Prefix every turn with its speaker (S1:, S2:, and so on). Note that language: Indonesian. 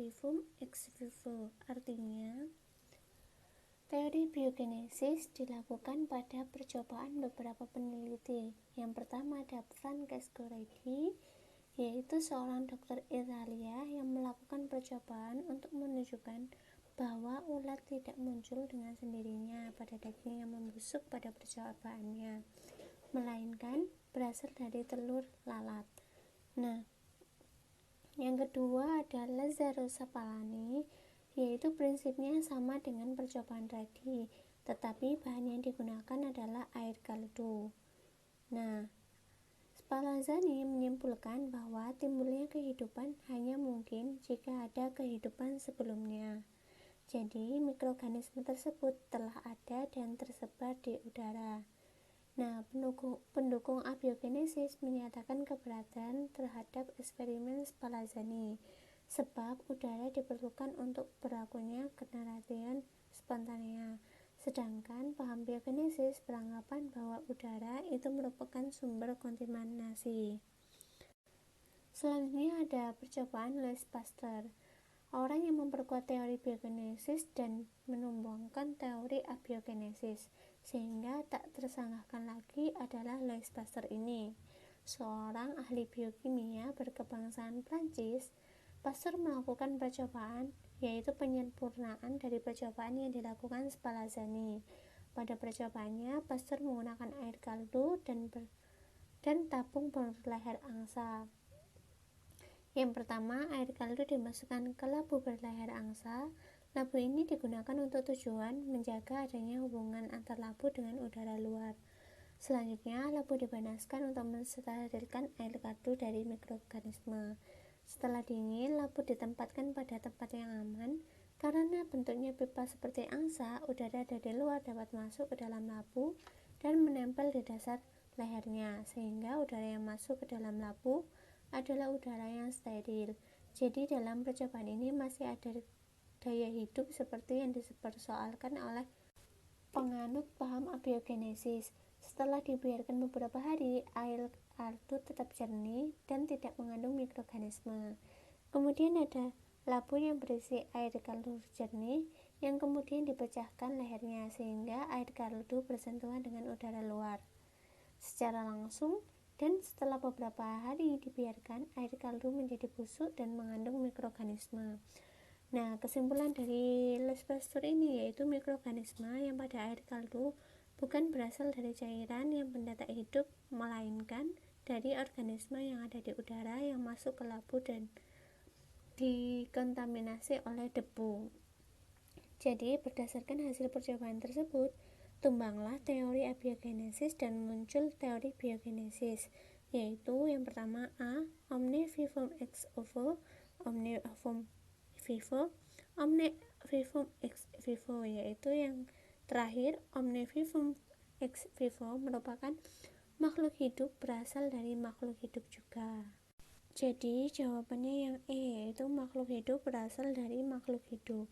S1: vivum ex vivo. Artinya, teori biogenesis dilakukan pada percobaan beberapa peneliti. Yang pertama ada Francesco Redi, yaitu seorang dokter Italia yang melakukan percobaan untuk menunjukkan bahwa ulat tidak muncul dengan sendirinya pada daging yang membusuk pada percobaannya, melainkan berasal dari telur lalat. Nah, yang kedua ada Lazzaro Spallanzani, yaitu prinsipnya sama dengan percobaan tadi, tetapi bahan yang digunakan adalah air kaldu. Nah, Spallanzani menyimpulkan bahwa timbulnya kehidupan hanya mungkin jika ada kehidupan sebelumnya. Jadi, mikroorganisme tersebut telah ada dan tersebar di udara. Nah, pendukung abiogenesis menyatakan keberatan terhadap eksperimen Spallanzani, sebab udara diperlukan untuk berlakunya generasi spontanea. Sedangkan paham biogenesis beranggapan bahwa udara itu merupakan sumber kontaminasi. Selanjutnya ada percobaan Louis Pasteur, orang yang memperkuat teori biogenesis dan menumbangkan teori abiogenesis, sehingga tak tersanggahkan lagi adalah Louis Pasteur ini. Seorang ahli biokimia berkebangsaan Prancis, Pasteur melakukan percobaan, yaitu penyempurnaan dari percobaan yang dilakukan Spallanzani. Pada percobaannya, Pasteur menggunakan air kaldu dan tabung berleher angsa. Yang pertama, air kaldu dimasukkan ke labu berleher angsa. Labu ini digunakan untuk tujuan menjaga adanya hubungan antar labu dengan udara luar. Selanjutnya, labu dipanaskan untuk mensterilkan air kaldu dari mikroorganisme. Setelah dingin, labu ditempatkan pada tempat yang aman. Karena bentuknya pipa seperti angsa, udara dari luar dapat masuk ke dalam labu dan menempel di dasar lehernya, sehingga udara yang masuk ke dalam labu adalah udara yang steril. Jadi dalam percobaan ini masih ada daya hidup seperti yang dipersoalkan oleh penganut paham abiogenesis. Setelah dibiarkan beberapa hari, air kaldu tetap jernih dan tidak mengandung mikroorganisme. Kemudian ada labu yang berisi air kaldu jernih yang kemudian dipecahkan lehernya sehingga air kaldu bersentuhan dengan udara luar secara langsung. Dan setelah beberapa hari dibiarkan, air kaldu menjadi busuk dan mengandung mikroorganisme. Nah, kesimpulan dari Louis Pasteur ini yaitu mikroorganisme yang pada air kaldu bukan berasal dari cairan yang benda tak hidup, melainkan dari organisme yang ada di udara yang masuk ke labu dan dikontaminasi oleh debu. Jadi, berdasarkan hasil percobaan tersebut, tumbanglah teori abiogenesis dan muncul teori biogenesis, yaitu yang pertama A. Omne vivum ex ovo, omne vivum vivo, omne vivum ex vivo, yaitu yang terakhir omne vivum ex vivo merupakan makhluk hidup berasal dari makhluk hidup juga. Jadi jawabannya yang E, yaitu makhluk hidup berasal dari makhluk hidup.